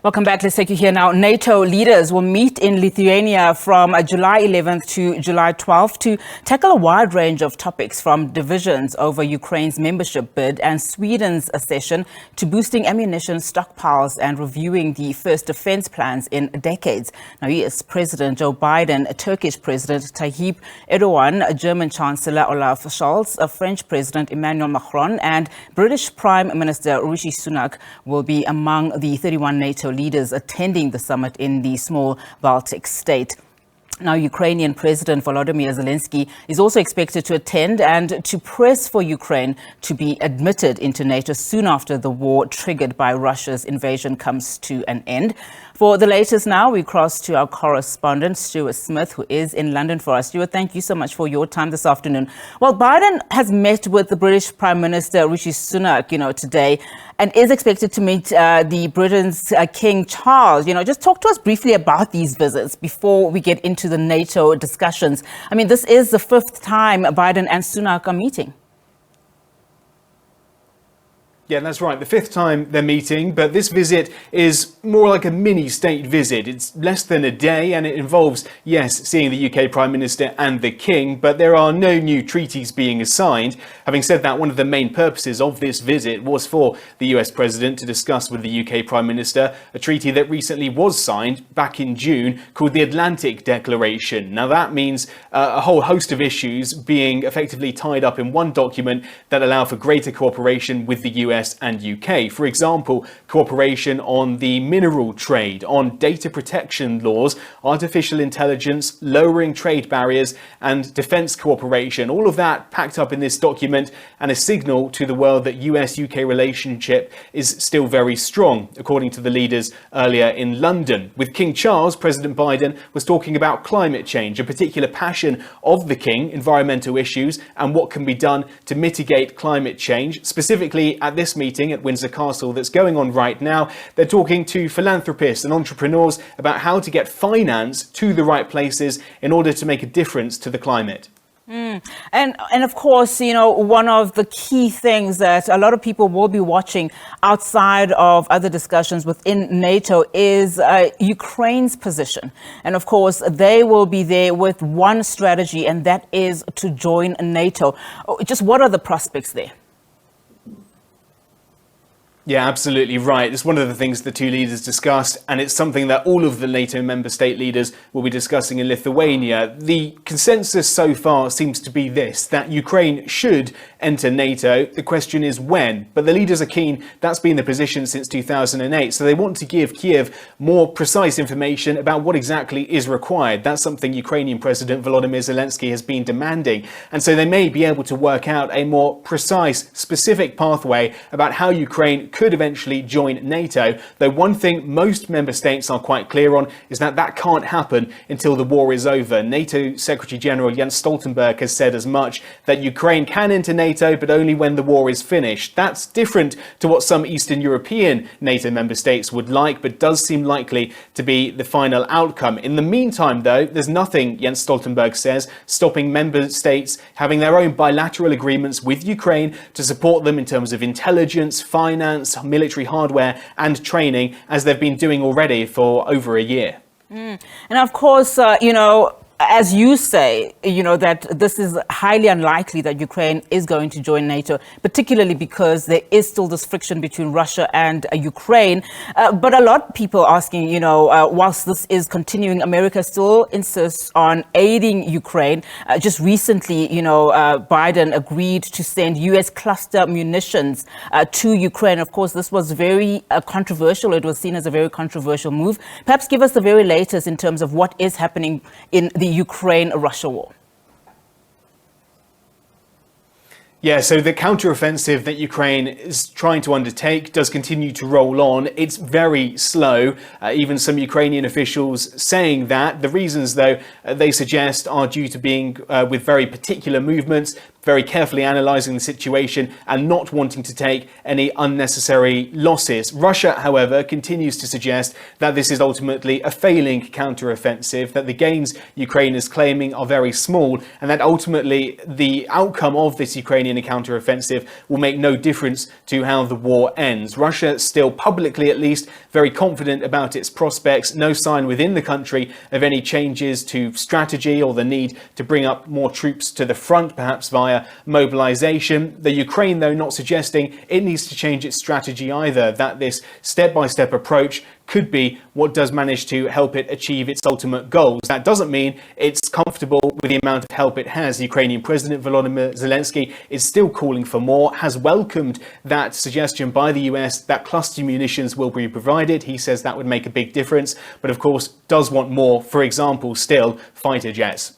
Welcome back. Let's take you here now. NATO leaders will meet in Lithuania from July 11th to July 12th to tackle a wide range of topics, from divisions over Ukraine's membership bid and Sweden's accession to boosting ammunition stockpiles and reviewing the first defense plans in decades. Now, US President Joe Biden, Turkish President Tayyip Erdogan, German Chancellor Olaf Scholz, French President Emmanuel Macron and British Prime Minister Rishi Sunak will be among the 31 NATO leaders attending the summit in the small Baltic state. Now, Ukrainian President Volodymyr Zelensky is also expected to attend and to press for Ukraine to be admitted into NATO soon after the war triggered by Russia's invasion comes to an end. For the latest now, we cross to our correspondent, Stuart Smith, who is in London for us. Stuart, thank you so much for your time this afternoon. Well, Biden has met with the British Prime Minister Rishi Sunak, today, and is expected to meet the Britain's King Charles. Just talk to us briefly about these visits before we get into the NATO discussions. I mean, this is the fifth time Biden and Sunak are meeting. Yeah, that's right. The fifth time they're meeting, but this visit is more like a mini state visit. It's less than a day and it involves, yes, seeing the UK Prime Minister and the King, but there are no new treaties being assigned. Having said that, one of the main purposes of this visit was for the US President to discuss with the UK Prime Minister a treaty that recently was signed back in June called the Atlantic Declaration. Now, that means a whole host of issues being effectively tied up in one document that allow for greater cooperation with the US and UK. For example, cooperation on the mineral trade, on data protection laws, artificial intelligence, lowering trade barriers and defence cooperation. All of that packed up in this document and a signal to the world that US-UK relationship is still very strong, according to the leaders earlier in London. With King Charles, President Biden was talking about climate change, a particular passion of the King, environmental issues and what can be done to mitigate climate change. Specifically at this meeting at Windsor Castle that's going on right now, they're talking to philanthropists and entrepreneurs about how to get finance to the right places in order to make a difference to the climate. And of course, one of the key things that a lot of people will be watching outside of other discussions within NATO is Ukraine's position. And of course, they will be there with one strategy, and that is to join NATO. Just what are the prospects there? Yeah, absolutely right. It's one of the things the two leaders discussed, and it's something that all of the NATO member state leaders will be discussing in Lithuania. The consensus so far seems to be this, that Ukraine should enter NATO. The question is when, but the leaders are keen. That's been the position since 2008. So they want to give Kiev more precise information about what exactly is required. That's something Ukrainian President Volodymyr Zelensky has been demanding. And so they may be able to work out a more precise, specific pathway about how Ukraine could eventually join NATO, though one thing most member states are quite clear on is that that can't happen until the war is over. NATO Secretary General Jens Stoltenberg has said as much, that Ukraine can enter NATO, but only when the war is finished. That's different to what some Eastern European NATO member states would like, but does seem likely to be the final outcome. In the meantime, though, there's nothing, Jens Stoltenberg says, stopping member states having their own bilateral agreements with Ukraine to support them in terms of intelligence, finance, military hardware and training, as they've been doing already for over a year. And of course, as you say, that this is highly unlikely that Ukraine is going to join NATO, particularly because there is still this friction between Russia and Ukraine. But a lot of people asking, whilst this is continuing, America still insists on aiding Ukraine. Just recently, Biden agreed to send U.S. cluster munitions to Ukraine. Of course, this was very controversial. It was seen as a very controversial move. Perhaps give us the very latest in terms of what is happening in the Ukraine-Russia war. Yeah, so the counteroffensive that Ukraine is trying to undertake does continue to roll on. It's very slow. Even some Ukrainian officials saying that. The reasons, though, they suggest are due to being with very particular movements, very carefully analysing the situation and not wanting to take any unnecessary losses. Russia, however, continues to suggest that this is ultimately a failing counter-offensive, that the gains Ukraine is claiming are very small, and that ultimately the outcome of this Ukrainian counter-offensive will make no difference to how the war ends. Russia, still publicly at least, very confident about its prospects. No sign within the country of any changes to strategy or the need to bring up more troops to the front, perhaps via mobilization. The Ukraine, though, not suggesting it needs to change its strategy either, that this step-by-step approach could be what does manage to help it achieve its ultimate goals. That doesn't mean it's comfortable with the amount of help it has. The Ukrainian President Volodymyr Zelensky is still calling for more, has welcomed that suggestion by the US that cluster munitions will be provided. He says that would make a big difference, but of course does want more, for example, still fighter jets.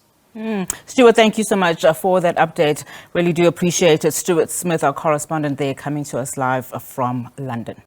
Stuart, thank you so much for that update. Really do appreciate it. Stuart Smith, our correspondent there, coming to us live from London.